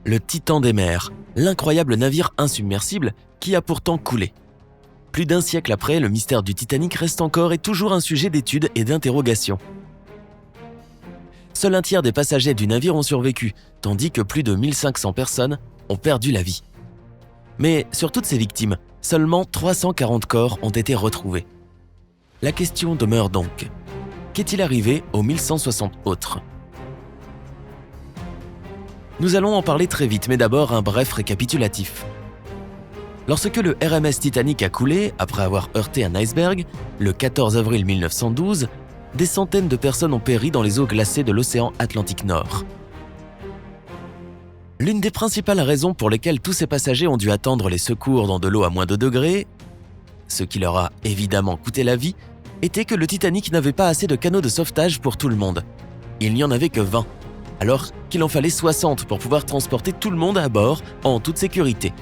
Le Titan des mers, l'incroyable navire insubmersible qui a pourtant coulé. Plus d'un siècle après, le mystère du Titanic reste encore et toujours un sujet d'étude et d'interrogation. Seul un tiers des passagers du navire ont survécu, tandis que plus de 1500 personnes ont perdu la vie. Mais sur toutes ces victimes, seulement 340 corps ont été retrouvés. La question demeure donc, qu'est-il arrivé aux 1160 autres ? Nous allons en parler très vite, mais d'abord un bref récapitulatif. Lorsque le RMS Titanic a coulé, après avoir heurté un iceberg, le 14 avril 1912, des centaines de personnes ont péri dans les eaux glacées de l'océan Atlantique Nord. L'une des principales raisons pour lesquelles tous ces passagers ont dû attendre les secours dans de l'eau à moins de degrés, ce qui leur a évidemment coûté la vie, était que le Titanic n'avait pas assez de canaux de sauvetage pour tout le monde. Il n'y en avait que 20, alors qu'il en fallait 60 pour pouvoir transporter tout le monde à bord en toute sécurité.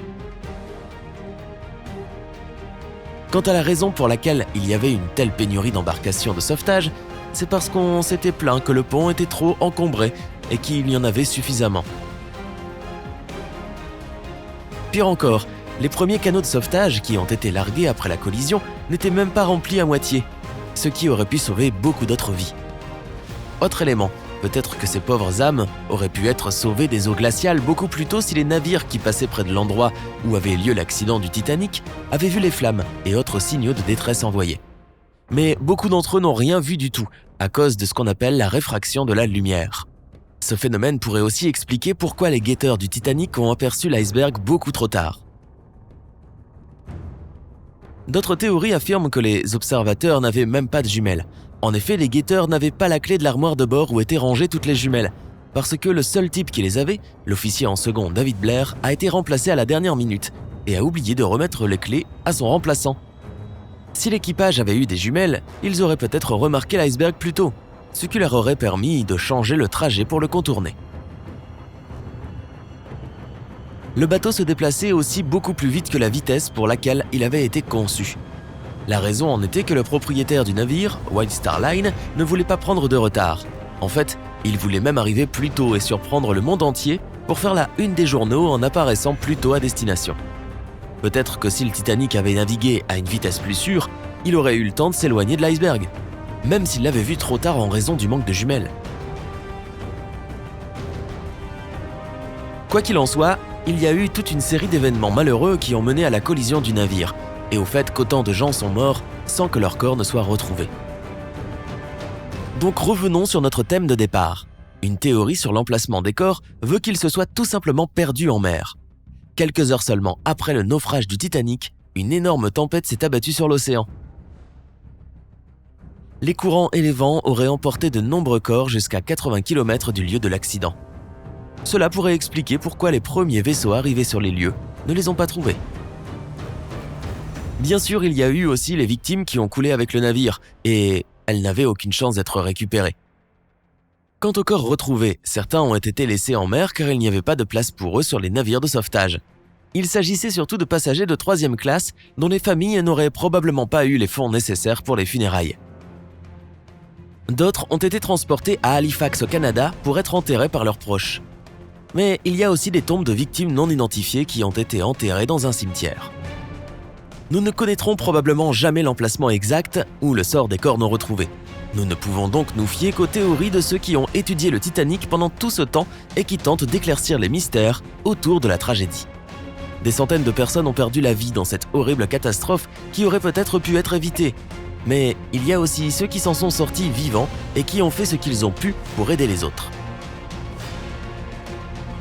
Quant à la raison pour laquelle il y avait une telle pénurie d'embarcations de sauvetage, c'est parce qu'on s'était plaint que le pont était trop encombré et qu'il y en avait suffisamment. Pire encore, les premiers canaux de sauvetage qui ont été largués après la collision n'étaient même pas remplis à moitié, ce qui aurait pu sauver beaucoup d'autres vies. Autre élément, peut-être que ces pauvres âmes auraient pu être sauvées des eaux glaciales beaucoup plus tôt si les navires qui passaient près de l'endroit où avait lieu l'accident du Titanic avaient vu les flammes et autres signaux de détresse envoyés. Mais beaucoup d'entre eux n'ont rien vu du tout, à cause de ce qu'on appelle la réfraction de la lumière. Ce phénomène pourrait aussi expliquer pourquoi les guetteurs du Titanic ont aperçu l'iceberg beaucoup trop tard. D'autres théories affirment que les observateurs n'avaient même pas de jumelles. En effet, les guetteurs n'avaient pas la clé de l'armoire de bord où étaient rangées toutes les jumelles, parce que le seul type qui les avait, l'officier en second David Blair, a été remplacé à la dernière minute et a oublié de remettre les clés à son remplaçant. Si l'équipage avait eu des jumelles, ils auraient peut-être remarqué l'iceberg plus tôt, ce qui leur aurait permis de changer le trajet pour le contourner. Le bateau se déplaçait aussi beaucoup plus vite que la vitesse pour laquelle il avait été conçu. La raison en était que le propriétaire du navire, White Star Line, ne voulait pas prendre de retard. En fait, il voulait même arriver plus tôt et surprendre le monde entier pour faire la une des journaux en apparaissant plus tôt à destination. Peut-être que si le Titanic avait navigué à une vitesse plus sûre, il aurait eu le temps de s'éloigner de l'iceberg, même s'il l'avait vu trop tard en raison du manque de jumelles. Quoi qu'il en soit, il y a eu toute une série d'événements malheureux qui ont mené à la collision du navire, et au fait qu'autant de gens sont morts sans que leur corps ne soit retrouvé. Donc revenons sur notre thème de départ. Une théorie sur l'emplacement des corps veut qu'ils se soient tout simplement perdus en mer. Quelques heures seulement après le naufrage du Titanic, une énorme tempête s'est abattue sur l'océan. Les courants et les vents auraient emporté de nombreux corps jusqu'à 80 km du lieu de l'accident. Cela pourrait expliquer pourquoi les premiers vaisseaux arrivés sur les lieux ne les ont pas trouvés. Bien sûr, il y a eu aussi les victimes qui ont coulé avec le navire, et elles n'avaient aucune chance d'être récupérées. Quant aux corps retrouvés, certains ont été laissés en mer car il n'y avait pas de place pour eux sur les navires de sauvetage. Il s'agissait surtout de passagers de 3e classe dont les familles n'auraient probablement pas eu les fonds nécessaires pour les funérailles. D'autres ont été transportés à Halifax au Canada pour être enterrés par leurs proches. Mais il y a aussi des tombes de victimes non identifiées qui ont été enterrées dans un cimetière. Nous ne connaîtrons probablement jamais l'emplacement exact ou le sort des corps non retrouvés. Nous ne pouvons donc nous fier qu'aux théories de ceux qui ont étudié le Titanic pendant tout ce temps et qui tentent d'éclaircir les mystères autour de la tragédie. Des centaines de personnes ont perdu la vie dans cette horrible catastrophe qui aurait peut-être pu être évitée. Mais il y a aussi ceux qui s'en sont sortis vivants et qui ont fait ce qu'ils ont pu pour aider les autres.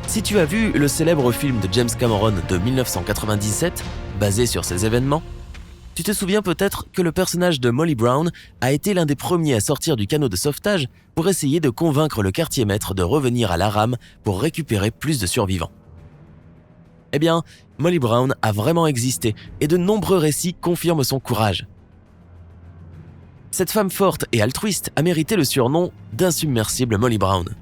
Si tu as vu le célèbre film de James Cameron de 1997, basé sur ces événements, tu te souviens peut-être que le personnage de Molly Brown a été l'un des premiers à sortir du canot de sauvetage pour essayer de convaincre le quartier-maître de revenir à la rame pour récupérer plus de survivants. Eh bien, Molly Brown a vraiment existé et de nombreux récits confirment son courage. Cette femme forte et altruiste a mérité le surnom d'insubmersible Molly Brown.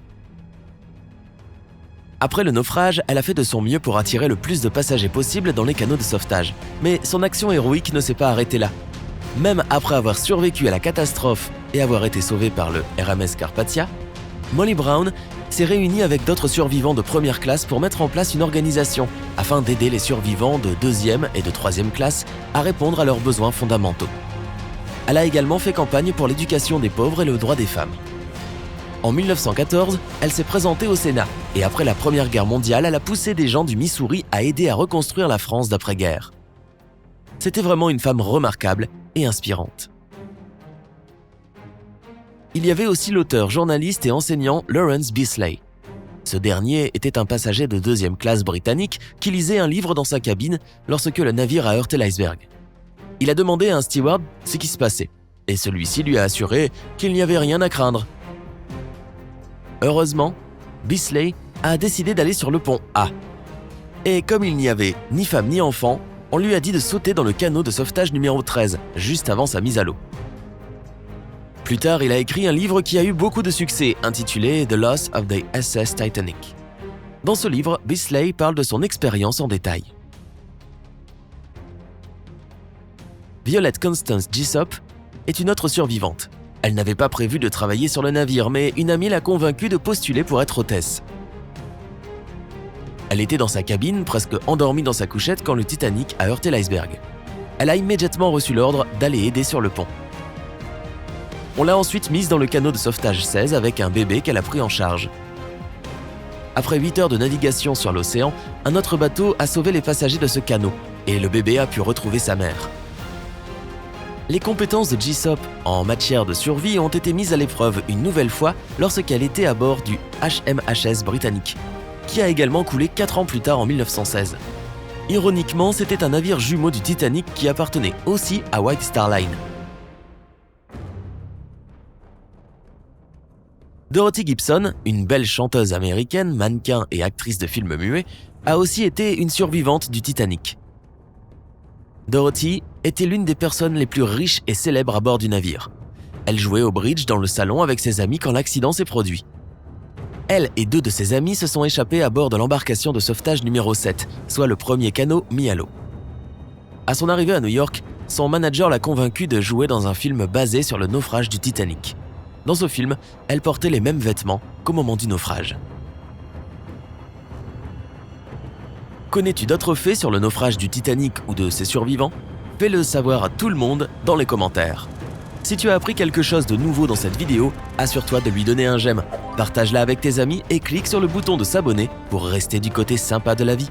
Après le naufrage, elle a fait de son mieux pour attirer le plus de passagers possible dans les canots de sauvetage. Mais son action héroïque ne s'est pas arrêtée là. Même après avoir survécu à la catastrophe et avoir été sauvée par le RMS Carpathia, Molly Brown s'est réunie avec d'autres survivants de première classe pour mettre en place une organisation afin d'aider les survivants de deuxième et de troisième classe à répondre à leurs besoins fondamentaux. Elle a également fait campagne pour l'éducation des pauvres et le droit des femmes. En 1914, elle s'est présentée au Sénat et après la Première Guerre mondiale, elle a poussé des gens du Missouri à aider à reconstruire la France d'après-guerre. C'était vraiment une femme remarquable et inspirante. Il y avait aussi l'auteur, journaliste et enseignant Lawrence Bisley. Ce dernier était un passager de deuxième classe britannique qui lisait un livre dans sa cabine lorsque le navire a heurté l'iceberg. Il a demandé à un steward ce qui se passait et celui-ci lui a assuré qu'il n'y avait rien à craindre. Heureusement, Bisley a décidé d'aller sur le pont A. Et comme il n'y avait ni femme ni enfant, on lui a dit de sauter dans le canot de sauvetage numéro 13, juste avant sa mise à l'eau. Plus tard, il a écrit un livre qui a eu beaucoup de succès, intitulé « The Loss of the SS Titanic ». Dans ce livre, Bisley parle de son expérience en détail. Violet Constance Jessop est une autre survivante. Elle n'avait pas prévu de travailler sur le navire, mais une amie l'a convaincue de postuler pour être hôtesse. Elle était dans sa cabine, presque endormie dans sa couchette quand le Titanic a heurté l'iceberg. Elle a immédiatement reçu l'ordre d'aller aider sur le pont. On l'a ensuite mise dans le canot de sauvetage 16 avec un bébé qu'elle a pris en charge. Après 8 heures de navigation sur l'océan, un autre bateau a sauvé les passagers de ce canot et le bébé a pu retrouver sa mère. Les compétences de Jessop en matière de survie ont été mises à l'épreuve une nouvelle fois lorsqu'elle était à bord du HMHS Britannic, qui a également coulé 4 ans plus tard en 1916. Ironiquement, c'était un navire jumeau du Titanic qui appartenait aussi à White Star Line. Dorothy Gibson, une belle chanteuse américaine, mannequin et actrice de films muets, a aussi été une survivante du Titanic. Dorothy était l'une des personnes les plus riches et célèbres à bord du navire. Elle jouait au bridge dans le salon avec ses amis quand l'accident s'est produit. Elle et 2 de ses amis se sont échappés à bord de l'embarcation de sauvetage numéro 7, soit le premier canot mis à l'eau. À son arrivée à New York, son manager l'a convaincue de jouer dans un film basé sur le naufrage du Titanic. Dans ce film, elle portait les mêmes vêtements qu'au moment du naufrage. Connais-tu d'autres faits sur le naufrage du Titanic ou de ses survivants ? Fais-le savoir à tout le monde dans les commentaires. Si tu as appris quelque chose de nouveau dans cette vidéo, assure-toi de lui donner un j'aime, partage-la avec tes amis et clique sur le bouton de s'abonner pour rester du côté sympa de la vie.